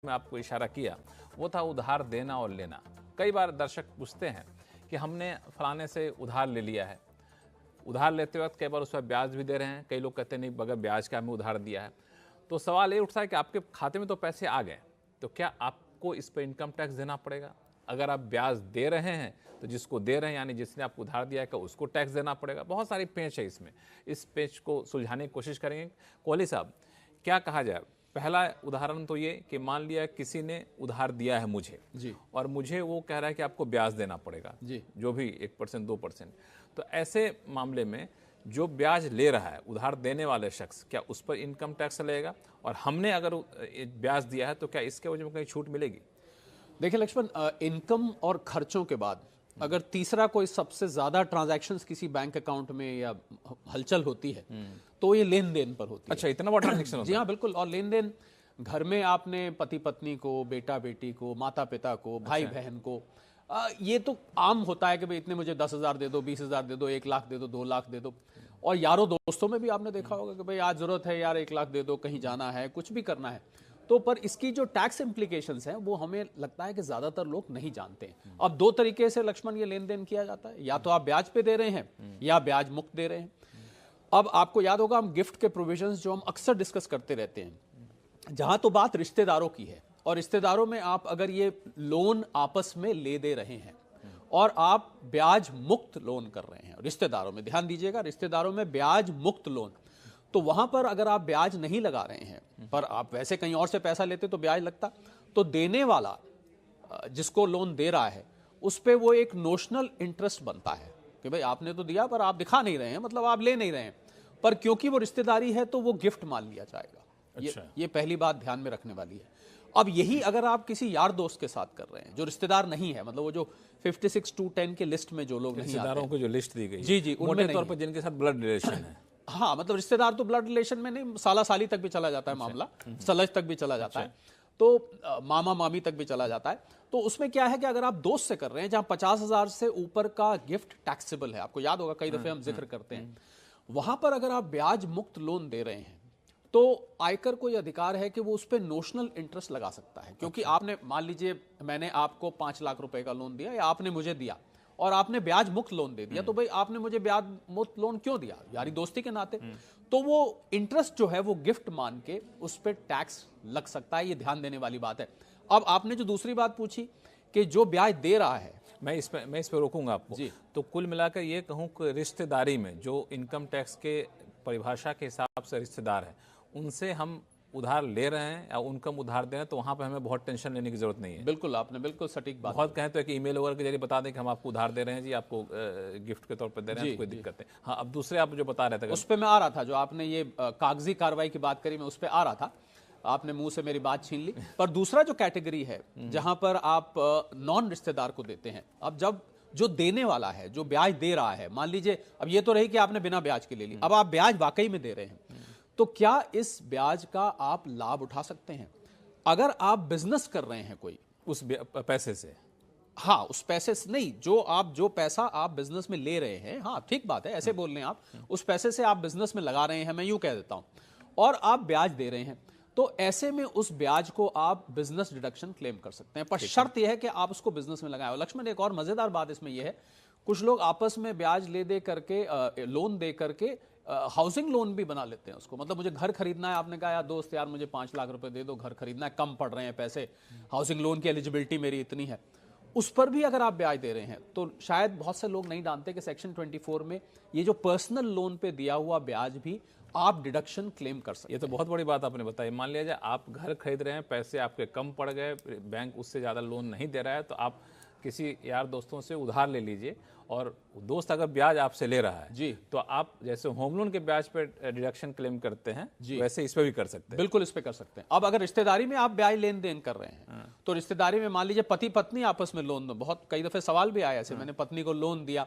में आपको इशारा किया वो था उधार देना और लेना। कई बार दर्शक पूछते हैं कि हमने फलाने से उधार ले लिया है, उधार लेते वक्त कई बार उस पर ब्याज भी दे रहे हैं, कई लोग कहते हैं नहीं बगैर ब्याज के हमें उधार दिया है। तो सवाल ये उठता है कि आपके खाते में तो पैसे आ गए, तो क्या आपको इस पर इनकम टैक्स देना पड़ेगा? अगर आप ब्याज दे रहे हैं तो जिसको दे रहे हैं यानी जिसने आपको उधार दिया है उसको टैक्स देना पड़ेगा। बहुत सारी पेच है इसमें, इस पेच को सुलझाने की कोशिश करेंगे। कोहली साहब, क्या कहा जाए? पहला उदाहरण तो ये कि मान लिया किसी ने उधार दिया है मुझे जी, और मुझे वो कह रहा है कि आपको ब्याज देना पड़ेगा जी, जो भी 1% 2%। तो ऐसे मामले में जो ब्याज ले रहा है उधार देने वाले शख्स, क्या उस पर इनकम टैक्स लगेगा? और हमने अगर ब्याज दिया है तो क्या इसके वजह में कहीं छूट मिलेगी? देखिए लक्ष्मण, इनकम और खर्चों के बाद अगर तीसरा कोई सबसे ज्यादा ट्रांजैक्शंस किसी बैंक अकाउंट में या हलचल होती है तो ये लेन देन पर होती है। अच्छा, इतना बड़ा ट्रांजेक्शन जी हाँ, बिल्कुल। और लेन देन घर में आपने पति पत्नी को, बेटा बेटी को, माता पिता को, भाई बहन को, ये तो आम होता है कि भाई इतने मुझे 10,000 दे दो, 20,000 दे दो, 1 लाख दे दो, 2 लाख दे दो। और यारों दोस्तों में भी आपने देखा होगा कि भाई आज जरूरत है यार, 1 लाख दे दो, कहीं जाना है, कुछ भी करना है। तो पर इसकी जो टैक्स इम्प्लीकेशंस हैं वो हमें लगता है कि ज्यादातर लोग नहीं जानते हैं। अब 2 तरीके से लक्ष्मण ये लेन देन किया जाता है, या तो आप ब्याज पे दे रहे हैं या ब्याज मुक्त दे रहे हैं। अब आपको याद होगा, हम गिफ्ट के प्रोविजंस जो हम अक्सर डिस्कस करते रहते हैं, जहां तो बात रिश्तेदारों की है, और रिश्तेदारों में आप अगर ये लोन आपस में ले दे रहे हैं और आप ब्याज मुक्त लोन कर रहे हैं रिश्तेदारों में, ध्यान दीजिएगा, रिश्तेदारों में ब्याज मुक्त लोन, तो वहां पर अगर आप ब्याज नहीं लगा रहे हैं पर आप वैसे कहीं और से पैसा लेते तो ब्याज लगता, तो देने वाला जिसको लोन दे रहा है उस पर वो एक नोशनल इंटरेस्ट बनता है कि भाई आपने तो दिया पर आप दिखा नहीं रहे हैं, मतलब आप ले नहीं रहे हैं, पर क्योंकि वो रिश्तेदारी है तो वो गिफ्ट मान लिया जाएगा। अच्छा। ये पहली बात ध्यान में रखने वाली है। अब यही अगर आप किसी यार दोस्त के साथ कर रहे हैं जो रिश्तेदार नहीं है, मतलब वो जो 56(2)(10) के लिस्ट में जो लोग नहीं आते रिश्तेदारों हैं, को जो लिस्ट दी गई, जी जी, उनमें मोटे तौर पर जिनके साथ ब्लड रिलेशन है। हाँ, मतलब रिश्तेदार तो ब्लड रिलेशन में नहीं, साला साली तक भी चला जाता है मामला, सलज तक भी चला जाता है, तो मामा मामी तक भी चला जाता है। तो उसमें क्या है कि अगर आप दोस्त से कर रहे हैं जहां 50,000 से ऊपर का गिफ्ट टैक्सेबल है, आपको याद होगा कई दफे हम जिक्र करते हैं, वहां पर अगर आप ब्याज मुक्त लोन दे रहे हैं तो आयकर को यह अधिकार है कि वो उस पर नोशनल इंटरेस्ट लगा सकता है। क्योंकि आपने, मान लीजिए मैंने आपको 5 लाख रुपए का लोन दिया या आपने मुझे दिया और आपने ब्याज मुक्त लोन दे दिया, तो भाई आपने मुझे ब्याज मुक्त लोन क्यों दिया? यारी दोस्ती के नाते। तो वो इंटरेस्ट जो है वो गिफ्ट मान के उस पर टैक्स लग सकता है, ये ध्यान देने वाली बात है। अब आपने जो दूसरी बात पूछी कि जो ब्याज दे रहा है, मैं इस पे रोकूंगा आपको जी। तो कुल मिलाकर ये कहूँ कि रिश्तेदारी में जो इनकम टैक्स के परिभाषा के हिसाब से रिश्तेदार है, उनसे हम उधार ले रहे हैं या उनका उधार दे रहे हैं, तो वहां पर हमें बहुत टेंशन लेने की जरूरत नहीं है। बिल्कुल, आपने बिल्कुल सटीक बात। बहुत कहें तो एक ईमेल वगैरह के जरिए बता दें कि हम आपको उधार दे रहे हैं जी, आपको गिफ्ट के तौर पर दे रहे हैं, तो कोई दिक्कत नहीं। हाँ, अब दूसरे आप जो बता रहे थे उस पर मैं आ रहा था, जो आपने ये कागजी कार्रवाई की बात करी, मैं उस पर आ रहा था, आपने मुंह से मेरी बात छीन ली। पर दूसरा जो कैटेगरी है जहां पर आप नॉन रिश्तेदार को देते हैं, अब जब जो देने वाला है, जो ब्याज दे रहा है, मान लीजिए अब ये तो रही कि आपने बिना ब्याज के ले ली, अब आप ब्याज वाकई में दे रहे हैं, तो क्या इस ब्याज का आप लाभ उठा सकते हैं? अगर आप बिजनेस कर रहे हैं कोई, उस पैसे से, हाँ, उस पैसे से नहीं, जो पैसा आप बिजनेस में ले रहे हैं, हाँ ठीक बात है, ऐसे बोल रहे हैं आप, उस पैसे से आप बिजनेस में लगा रहे हैं, मैं यूं कह देता हूं, और आप ब्याज दे रहे हैं, तो ऐसे में उस ब्याज को आप बिजनेस डिडक्शन क्लेम कर सकते हैं, पर शर्त यह है कि आप उसको बिजनेस में लगाएं। लक्ष्मण, एक और मजेदार बात इसमें यह है, कुछ लोग आपस में ब्याज ले दे करके, लोन दे करके हाउसिंग लोन भी बना लेते हैं उसको। मतलब मुझे घर खरीदना है, आपने कहा यार दोस्त, यार मुझे 5 लाख रुपए दे दो, घर खरीदना है, कम पड़ रहे हैं पैसे, हाउसिंग लोन की एलिजिबिलिटी मेरी इतनी है, उस पर भी अगर आप ब्याज दे रहे हैं, तो शायद बहुत से लोग नहीं जानते कि सेक्शन 24 में ये जो पर्सनल लोन पे दिया हुआ ब्याज भी आप डिडक्शन क्लेम कर सकते हैं। ये तो बहुत बड़ी बात आपने बताई। मान लिया जाए आप घर खरीद रहे हैं, पैसे आपके कम पड़ गए, बैंक उससे ज़्यादा लोन नहीं दे रहा है, तो आप किसी यार दोस्तों से उधार ले लीजिए, और दोस्त अगर ब्याज आपसे ले रहा है जी, तो आप जैसे होम लोन के ब्याज पे डिडक्शन क्लेम करते हैं वैसे इस पे भी कर सकते हैं। बिल्कुल इस पे कर सकते हैं। अब अगर रिश्तेदारी में आप ब्याज लेन देन कर रहे हैं, तो रिश्तेदारी में मान लीजिए पति पत्नी आपस में लोन दो, बहुत कई दफे सवाल भी आया ऐसे, मैंने पत्नी को लोन दिया,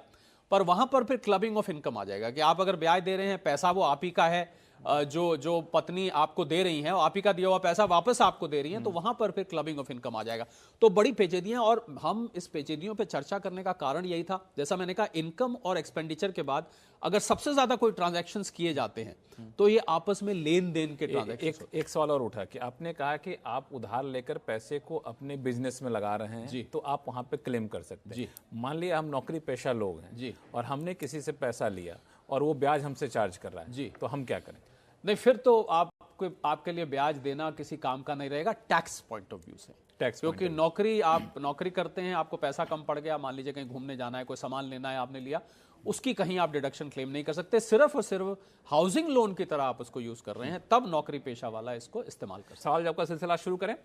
पर वहां पर फिर क्लबिंग ऑफ इनकम आ जाएगा कि आप अगर ब्याज दे रहे हैं, पैसा वो आप ही का है, जो पत्नी आपको दे रही हैं, आप ही का दिया हुआ पैसा वापस आपको दे रही हैं, तो वहां पर फिर क्लबिंग ऑफ इनकम आ जाएगा। तो बड़ी पेचीदियां, और हम इस पेचीदियों पे चर्चा करने का कारण यही था, जैसा मैंने कहा, इनकम और एक्सपेंडिचर के बाद अगर सबसे ज्यादा कोई ट्रांजैक्शंस किए जाते हैं तो ये आपस में लेन देन के ट्रांजैक्शन। एक सवाल और उठा कि आपने कहा कि आप उधार लेकर पैसे को अपने बिजनेस में लगा रहे हैं जी। तो आप वहां पे क्लेम कर सकते हैं। जी। मान लिया हम नौकरी पेशा लोग हैं जी। और हमने किसी से पैसा लिया और वो ब्याज हमसे चार्ज कर रहा है जी। तो हम क्या करें? नहीं, फिर तो आपके लिए ब्याज देना किसी काम का नहीं रहेगा टैक्स पॉइंट ऑफ व्यू से। टैक्स क्योंकि आप नौकरी करते हैं, आपको पैसा कम पड़ गया, मान लीजिए कहीं घूमने जाना है, कोई सामान लेना है, आपने लिया, उसकी कहीं आप डिडक्शन क्लेम नहीं कर सकते। सिर्फ और सिर्फ हाउसिंग लोन की तरह आप उसको यूज कर रहे हैं, तब नौकरी पेशा वाला इसको इस्तेमाल कर सकते हैं। सवाल जवाब का सिलसिला शुरू करें।